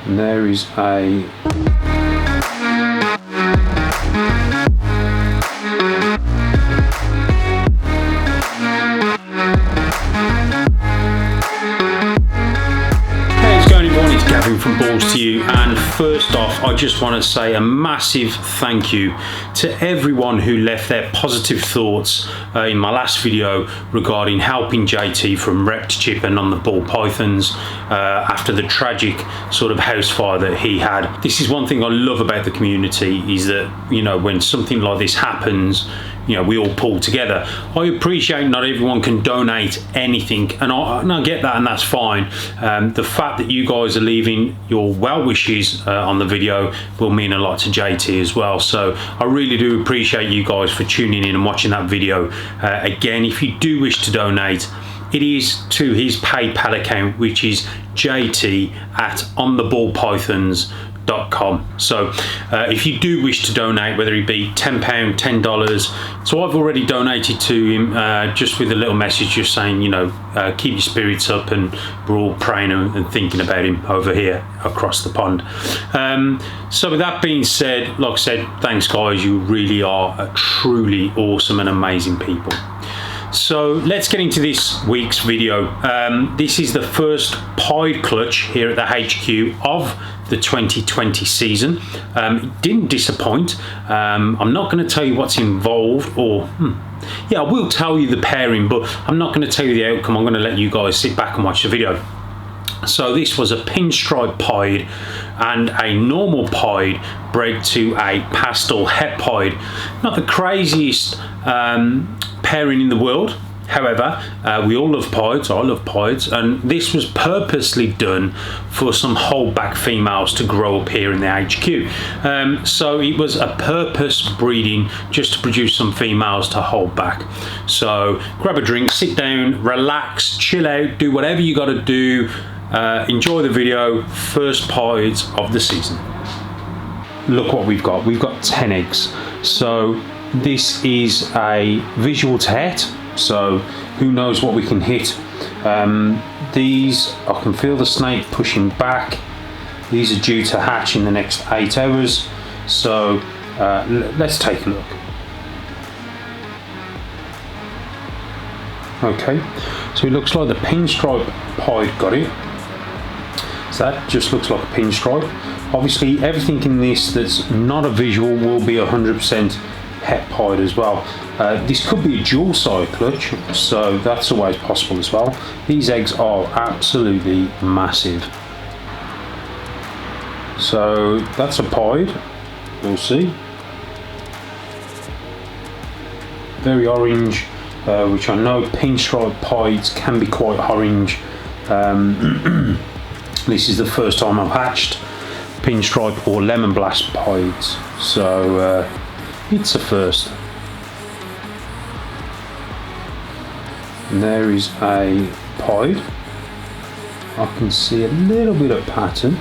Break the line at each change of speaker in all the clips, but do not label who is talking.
And there is a Gavin from Balls to You, and first off I just want to say a massive thank you to everyone who left their positive thoughts in my last video regarding helping JT from wrecked chipping on the ball pythons after the tragic sort of house fire that he had. This is one thing I love about the community, is that, you know, when something like this happens, you know, we all pull together. I appreciate not everyone can donate anything, and I get that, and that's fine. The fact that you guys are leaving your well wishes on the video will mean a lot to JT as well. So I really do appreciate you guys for tuning in and watching that video. Again, if you do wish to donate, it is to his PayPal account, which is jt@ontheballpythons.com. So if you do wish to donate, whether it be £10, $10, so I've already donated to him just with a little message just saying, you know, keep your spirits up, and we're all praying and thinking about him over here across the pond. So with that being said, like I said, thanks guys, you really are a truly awesome and amazing people. So let's get into this week's video. This is the first pied clutch here at the HQ of the 2020 season. It didn't disappoint. I'm not going to tell you what's involved, or yeah, I will tell you the pairing, but I'm not going to tell you the outcome. I'm going to let you guys sit back and watch the video. So this was a pinstripe pied and a normal pied bred to a pastel het pied. Not the craziest pairing in the world. However, we all love pieds. I love pieds, and this was purposely done for some holdback females to grow up here in the HQ. So it was a purpose breeding just to produce some females to hold back. So grab a drink, sit down, relax, chill out, do whatever you got to do. Enjoy the video. First pieds of the season. Look what we've got. We've got 10 eggs. So this is a visual to het, so who knows what we can hit. These, I can feel the snake pushing back. These are due to hatch in the next 8 hours, so let's take a look. Okay, so it looks like the pinstripe pied got it. So that just looks like a pinstripe. Obviously everything in this that's not a visual will be 100% het pied as well. This could be a dual side clutch, so that's always possible as well. These eggs are absolutely massive. So that's a pied, we'll see. Very orange, which I know pinstripe pieds can be quite orange. This is the first time I've hatched pinstripe or lemon blast pieds, so it's a first. And there is a pied. I can see a little bit of pattern,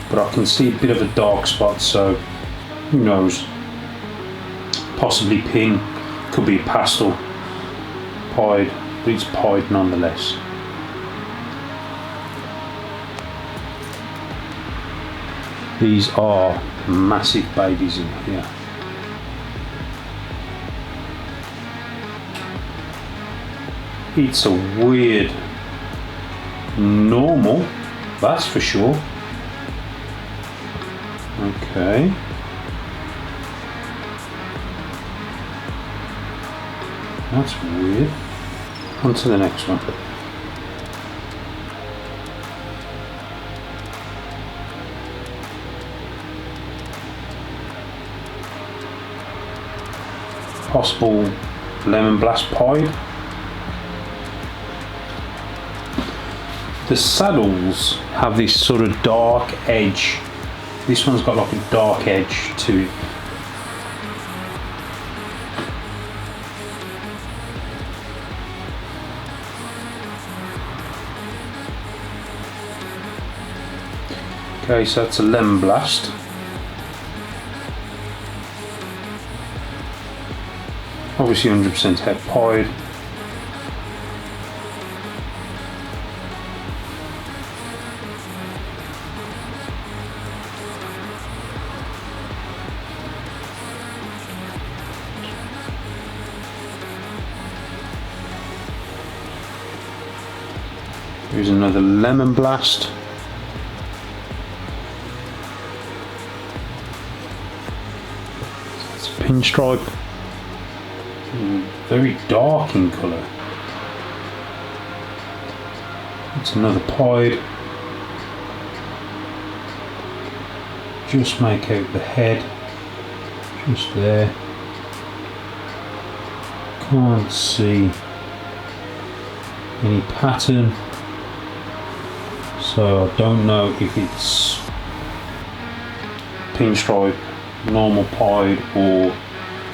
but I can see a bit of a dark spot, so who knows, possibly pin, could be a pastel pied, but it's pied nonetheless. These are massive babies in here. It's a weird normal, that's for sure. Okay. That's weird. On to the next one. Possible lemon blast pied. The saddles have this sort of dark edge. This one's got like a dark edge to it. Okay, so that's a lemon blast. Obviously 100% het pied. Here's another lemon blast. It's a pinstripe. Very dark in colour. It's another pied. Just make out the head. Just there. Can't see any pattern. So I don't know if it's pinstripe, normal pied, or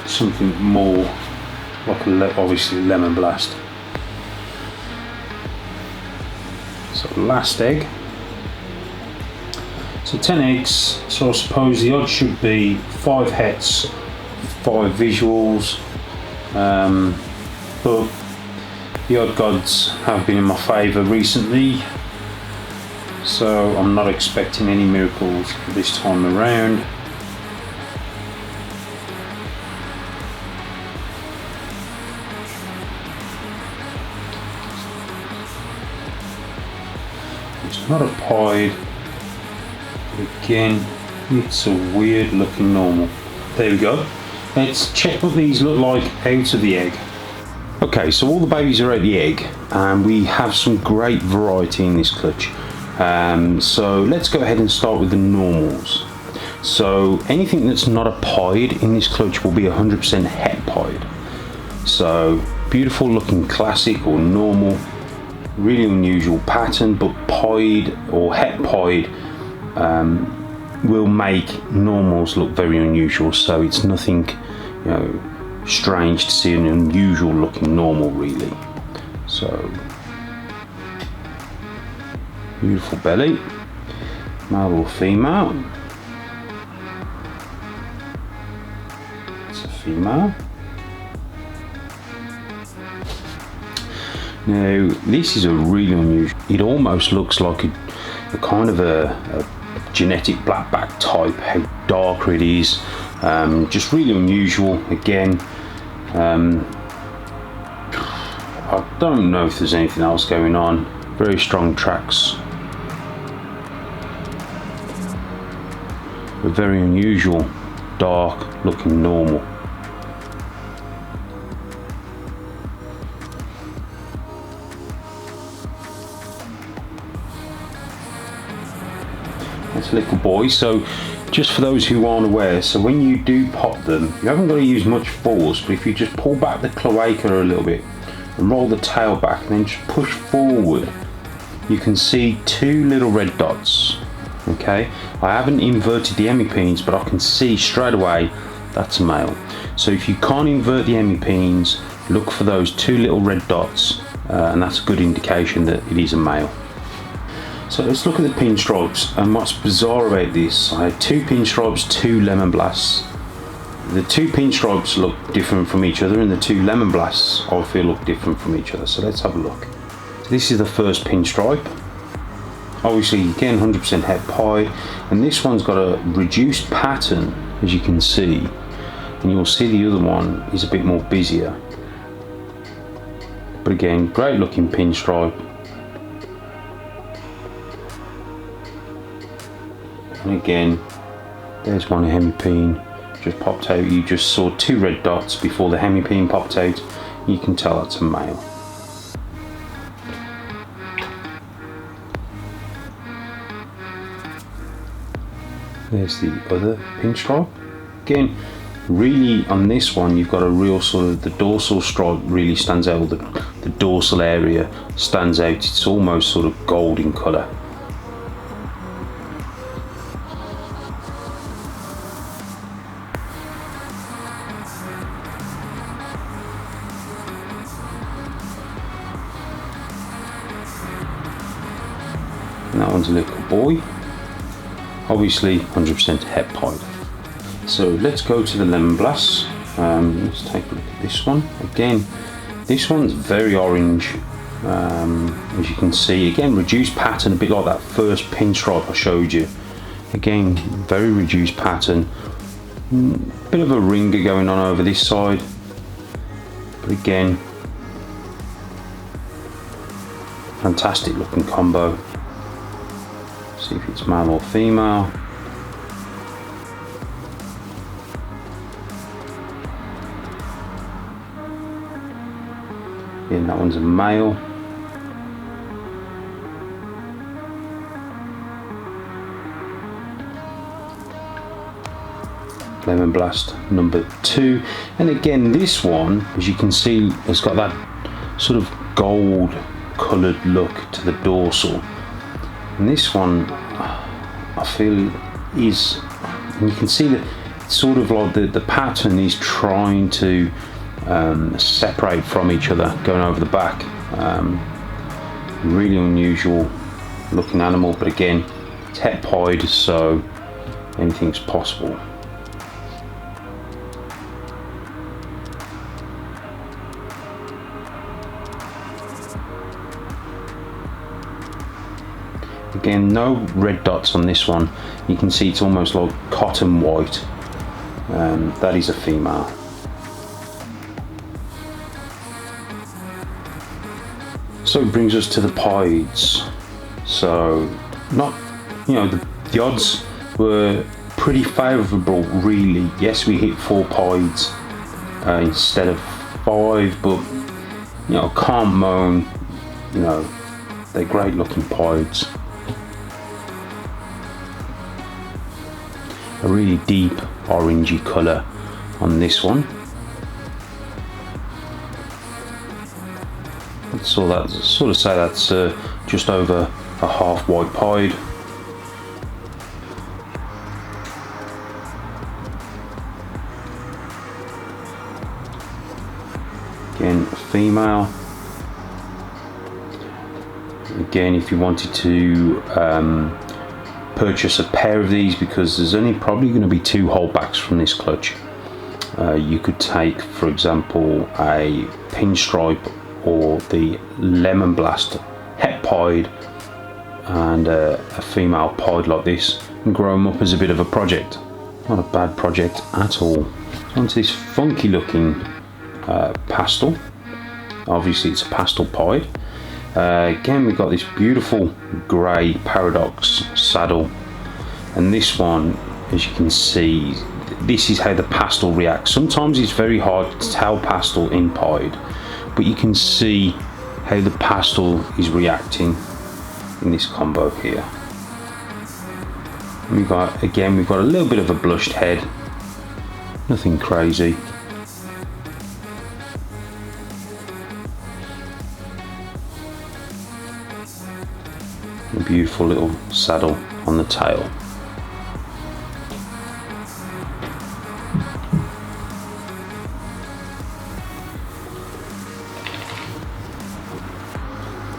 something more like obviously lemon blast. So last egg. So 10 eggs. So I suppose the odds should be 5 hets, 5 visuals. But the odd gods have been in my favour recently. So I'm not expecting any miracles this time around. It's not a pied, but again, it's a weird looking normal. There we go. Let's check what these look like out of the egg. Okay, so all the babies are out of the egg, and we have some great variety in this clutch. So let's go ahead and start with the normals. So anything that's not a pied in this clutch will be 100% het pied. So beautiful looking classic or normal, really unusual pattern, but pied or het pied will make normals look very unusual. So it's nothing, you know, strange to see an unusual looking normal really. So beautiful belly, male or female. It's a female. Now this is a really unusual. It almost looks like a kind of a genetic blackback type. How darker it is, just really unusual. Again, I don't know if there's anything else going on. Very strong tracks. A very unusual, dark looking normal. That's a little boy. So just for those who aren't aware, so when you do pop them, you haven't got to use much force, but if you just pull back the cloaca a little bit and roll the tail back and then just push forward, you can see 2 little red dots. Okay, I haven't inverted the hemipenes, but I can see straight away that's a male. So if you can't invert the hemipenes, look for those 2 little red dots, and that's a good indication that it is a male. So let's look at the pinstripes, and what's bizarre about this, I had 2 pinstripes, 2 lemon blasts. The 2 pinstripes look different from each other, and the 2 lemon blasts I feel look different from each other. So let's have a look. So this is the first pinstripe. Obviously again 100% het pied, and this one's got a reduced pattern as you can see, and you'll see the other one is a bit more busier. But again, great looking pinstripe. And again, there's one hemipene just popped out. You just saw 2 red dots before the hemipene popped out. You can tell that's a male. There's the other pinstripe. Again, really on this one you've got a real sort of, the dorsal stripe really stands out, the dorsal area stands out. It's almost sort of gold in colour. And that one's a little boy. Obviously 100% het pied. So let's go to the lemon blasts. Let's take a look at this one. Again, this one's very orange, as you can see. Again, reduced pattern, a bit like that first pinstripe I showed you. Again, very reduced pattern. Bit of a ringer going on over this side, but again, Fantastic looking combo. See if it's male or female. Again, that one's a male. Lemon Blast number 2, and again this one, as you can see, has got that sort of gold coloured look to the dorsal, and this one I feel is, and you can see that sort of like the pattern is trying to separate from each other going over the back. Really unusual looking animal, but again it's het pied, so anything's possible. Again, no red dots on this one. You can see it's almost like cotton white. That is a female. So it brings us to the pieds. So, not, you know, the odds were pretty favourable, really. Yes, we hit 4 pieds instead of 5, but you know, can't moan. You know, they're great looking pieds. A really deep orangey colour on this one. So that's sort of say that's just over a half white pied. Again, a female. Again, if you wanted to purchase a pair of these, because there's only probably going to be 2 holdbacks from this clutch, you could take, for example, a pinstripe or the Lemon Blast het pied and a female pied like this, and grow them up as a bit of a project. Not a bad project at all. Onto this funky looking pastel. Obviously it's a pastel pied. Again, we've got this beautiful grey Paradox saddle, and this one, as you can see, this is how the pastel reacts. Sometimes it's very hard to tell pastel in pied, but you can see how the pastel is reacting in this combo here. And we've got a little bit of a blushed head, nothing crazy. A beautiful little saddle on the tail.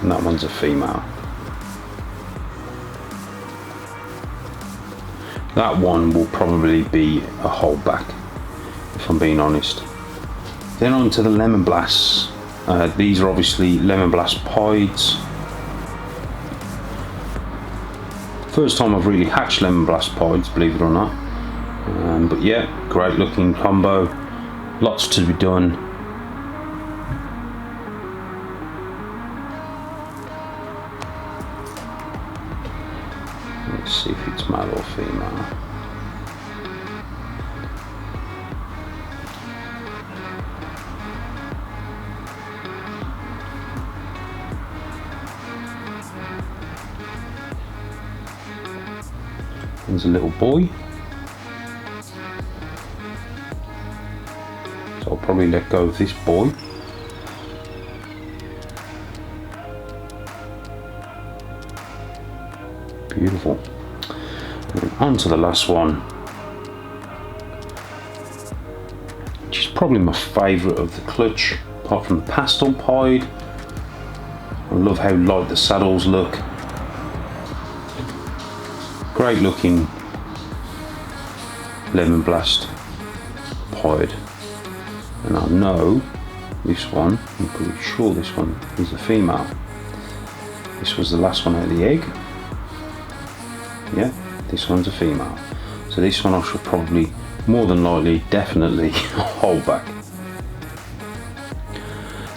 And that one's a female. That one will probably be a holdback, if I'm being honest. Then on to the Lemon Blasts. These are obviously Lemon Blast pieds. First time I've really hatched Lemon Blast pieds, believe it or not. But yeah, great looking combo. Lots to be done. Let's see if it's male or female. There's a little boy. So I'll probably let go of this boy. Beautiful. And on to the last one, which is probably my favourite of the clutch, apart from the pastel pied. I love how light the saddles look. Great looking Lemon Blast pied, and I know this one, I'm pretty sure this one is a female. This was the last one out of the egg. Yeah, this one's a female. So this one I should probably, more than likely, definitely hold back.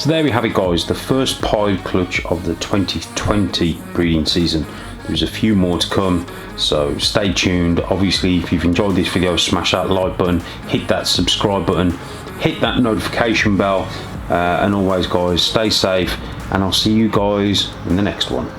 So there we have it, guys, the first pied clutch of the 2020 breeding season. There's a few more to come, so stay tuned. Obviously, if you've enjoyed this video, smash that like button, hit that subscribe button, hit that notification bell, and always, guys, stay safe, and I'll see you guys in the next one.